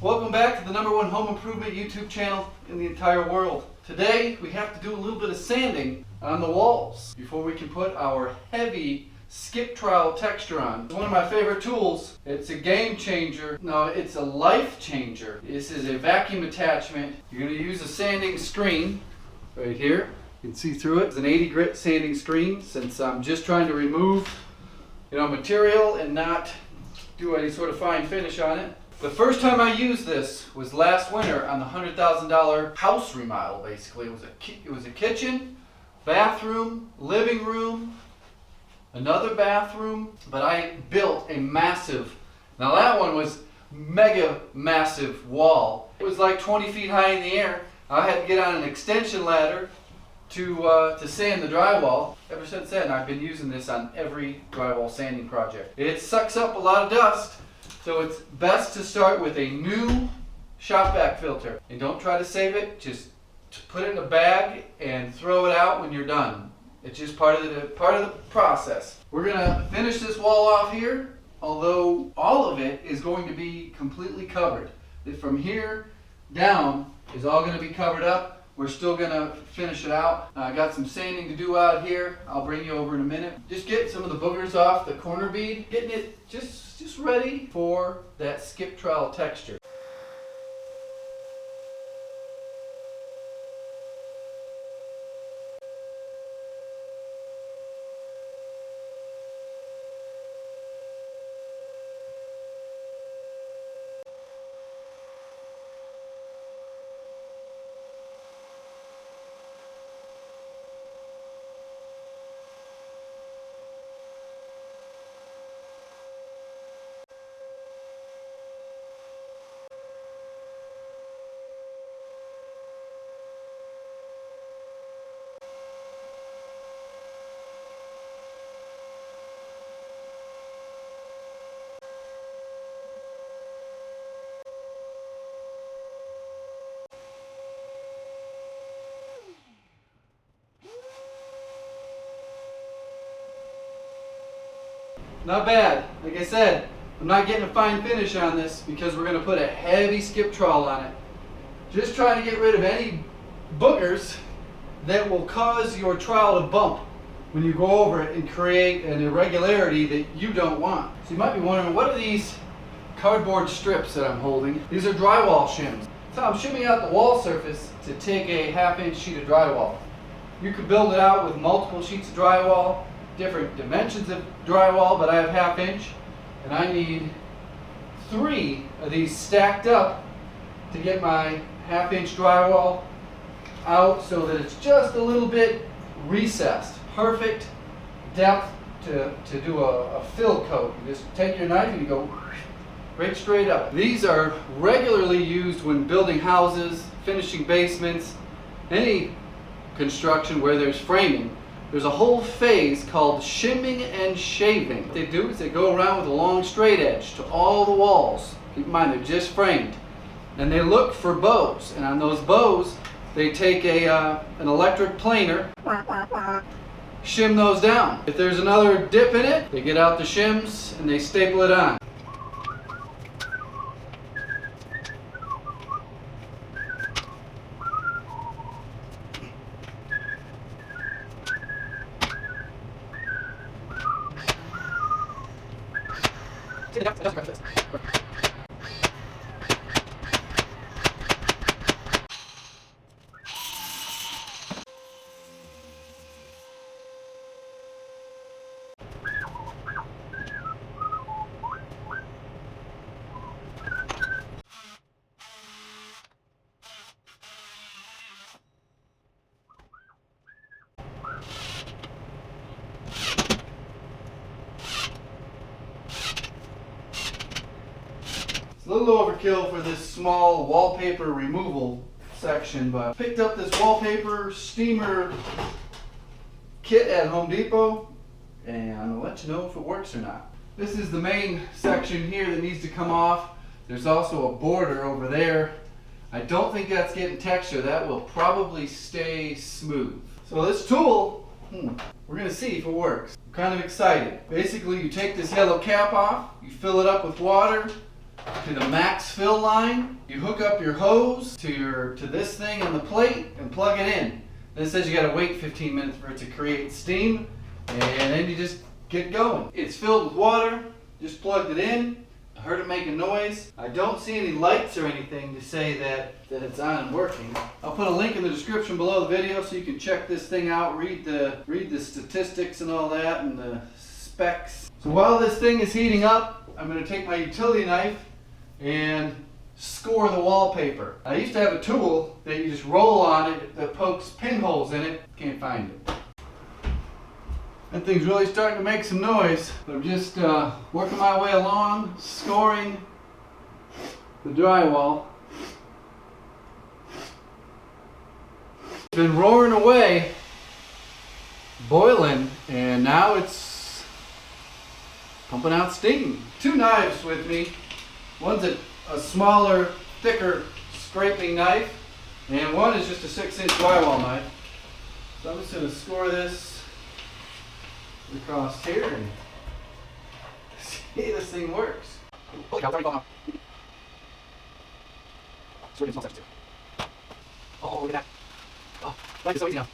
Welcome back to the #1 home improvement YouTube channel in the entire world. Today we have to do a little bit of sanding on the walls before we can put our heavy skip trowel texture on. It's one of my favorite tools. It's a game changer. No, it's a life changer. This is a vacuum attachment. You're going to use a sanding screen right here. You can see through it. It's an 80 grit sanding screen since I'm just trying to remove material and not do any sort of fine finish on it. The first time I used this was last winter on the $100,000 house remodel. Basically, it was a kitchen, bathroom, living room, another bathroom, but I built a massive, now that one was mega massive wall. It was like 20 feet high in the air. I had to get on an extension ladder to sand the drywall. Ever since then, I've been using this on every drywall sanding project. It sucks up a lot of dust, so it's best to start with a new shop vac filter. And don't try to save it, just put it in a bag and throw it out when you're done. It's just part of the process. We're gonna finish this wall off here, although all of it is going to be completely covered. From here down is all gonna be covered up. We're still gonna finish it out. I got some sanding to do out here. I'll bring you over in a minute. Just get some of the boogers off the corner bead, getting it just ready for that skip trowel texture. Not bad. Like I said, I'm not getting a fine finish on this because we're going to put a heavy skip trowel on it. Just trying to get rid of any boogers that will cause your trowel to bump when you go over it and create an irregularity that you don't want. So you might be wondering, what are these cardboard strips that I'm holding? These are drywall shims. So I'm shimming out the wall surface to take a 1/2 inch sheet of drywall. You could build it out with multiple sheets of drywall, different dimensions of drywall, but I have 1/2 inch and I need 3 of these stacked up to get my 1/2 inch drywall out so that it's just a little bit recessed. Perfect depth to do a fill coat. You just take your knife and you go right straight up. These are regularly used when building houses, finishing basements, any construction where there's framing. There's a whole phase called shimming and shaving. What they do is they go around with a long straight edge to all the walls. Keep in mind, they're just framed. And they look for bows. And on those bows, they take an electric planer, shim those down. If there's another dip in it, they get out the shims and they staple it on. It's a little overkill for this small wallpaper removal section, but I picked up this Wallpaper Steamer Kit at Home Depot and I'll let you know if it works or not. This is the main section here that needs to come off. There's also a border over there. I don't think that's getting texture. That will probably stay smooth. So this tool, we're going to see if it works. I'm kind of excited. Basically, you take this yellow cap off, you fill it up with water, to the max fill line. You hook up your hose to this thing on the plate and plug it in. Then it says you gotta wait 15 minutes for it to create steam, and then you just get going. It's filled with water, just plugged it in. I heard it make a noise. I don't see any lights or anything to say that it's on and working. I'll put a link in the description below the video so you can check this thing out, read the statistics and all that and the specs. So while this thing is heating up, I'm going to take my utility knife and score the wallpaper. I used to have a tool that you just roll on it that pokes pinholes in it. Can't find it. That thing's really starting to make some noise. But I'm just working my way along, scoring the drywall. It's been roaring away, boiling, and now it's pumping out steam. Two knives with me. One's a smaller, thicker scraping knife, and one is just a 6-inch drywall knife. So I'm just going to score this across here and see this thing works. Holy cow, it's already falling off. Sort of small steps too. Oh, look at that. Oh, life is so easy now.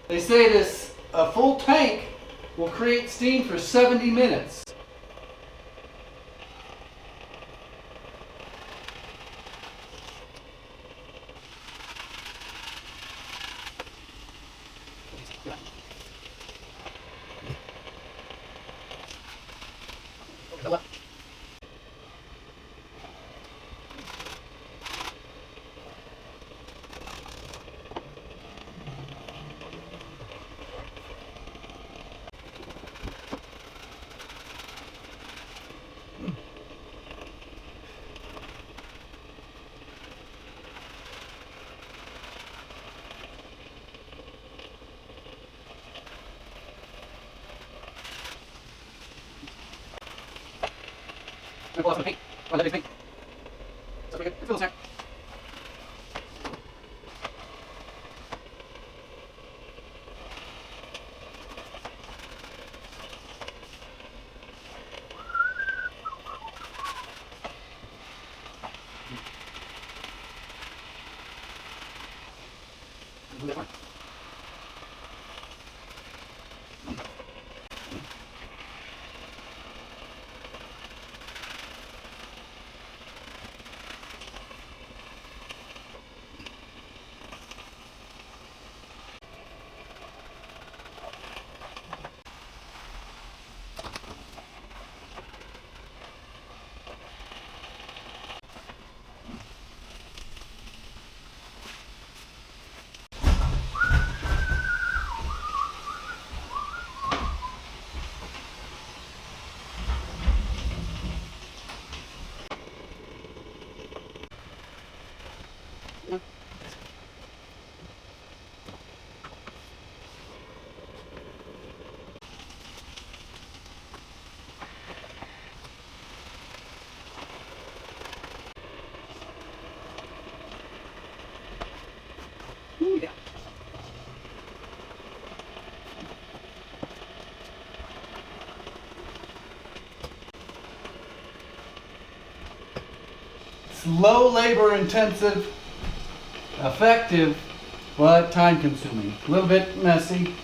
They say a full tank will create steam for 70 minutes. I'm going to pull off some paint. Oh, that is paint. So pretty good. It feels there. Do that one. Yeah. It's low labor intensive, effective, but time consuming. A little bit messy.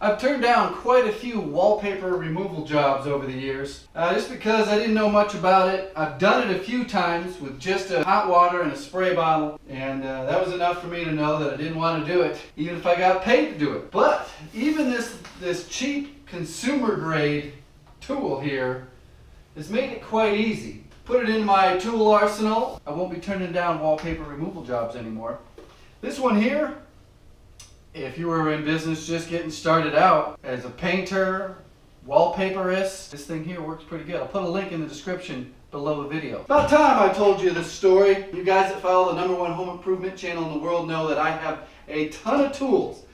I've turned down quite a few wallpaper removal jobs over the years, just because I didn't know much about it. I've done it a few times with just a hot water and a spray bottle, and that was enough for me to know that I didn't want to do it, even if I got paid to do it. But even this cheap consumer grade tool here has made it quite easy. Put it in my tool arsenal. I won't be turning down wallpaper removal jobs anymore. This one here, if you were in business just getting started out as a painter, wallpaperist, this thing here works pretty good. I'll put a link in the description below the video. About time I told you this story. You guys that follow the #1 home improvement channel in the world know that I have a ton of tools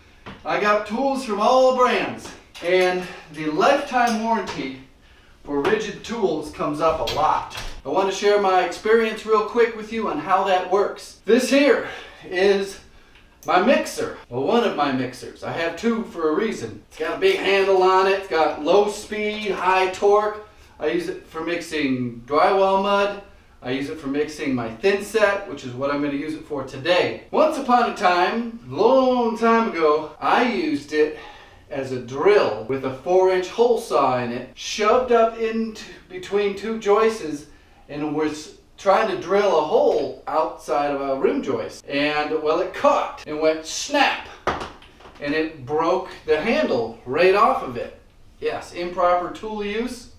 I got tools from all brands, and the lifetime warranty for rigid tools comes up a lot. I want to share my experience real quick with you on how that works. This here is my mixer. Well, one of my mixers. I have two for a reason. It's got a big handle on it. It's got low speed, high torque. I use it for mixing drywall mud. I use it for mixing my thin set, which is what I'm going to use it for today. Once upon a time, long time ago, I used it as a drill with a 4-inch hole saw in it, shoved up into between two joists, and was trying to drill a hole outside of a rim joist. And well, it caught and went snap, and it broke the handle right off of it. Yes, improper tool use,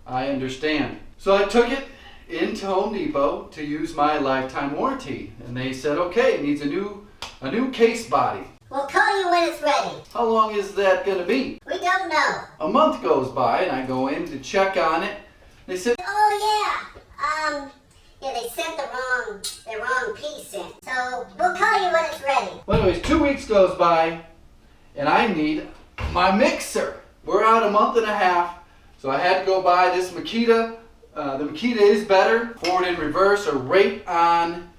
I understand. So I took it into Home Depot to use my lifetime warranty, and they said, okay, it needs a new case body. We'll call you when it's ready. How long is that going to be? We don't know. A month goes by, and I go in to check on it. They said, Oh yeah, they sent the wrong piece in. So we'll call you when it's ready. Well, anyways, 2 weeks goes by, and I need my mixer. We're out a month and a half, so I had to go buy this Makita. The Makita is better. Forward and reverse are right on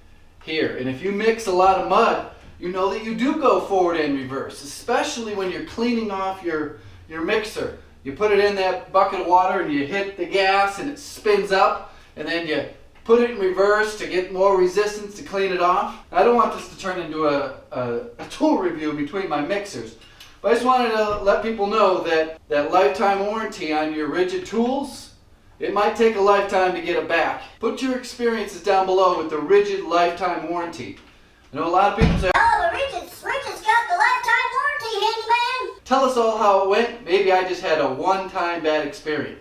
here. And if you mix a lot of mud, you know that you do go forward and reverse, especially when you're cleaning off your mixer. You put it in that bucket of water and you hit the gas and it spins up, and then you put it in reverse to get more resistance to clean it off. I don't want this to turn into a tool review between my mixers, but I just wanted to let people know that lifetime warranty on your rigid tools, it might take a lifetime to get it back. Put your experiences down below with the rigid lifetime warranty. I know a lot of people say, oh, the Rigid's got the lifetime warranty, Handyman. tell us all how it went. Maybe I just had a one-time bad experience.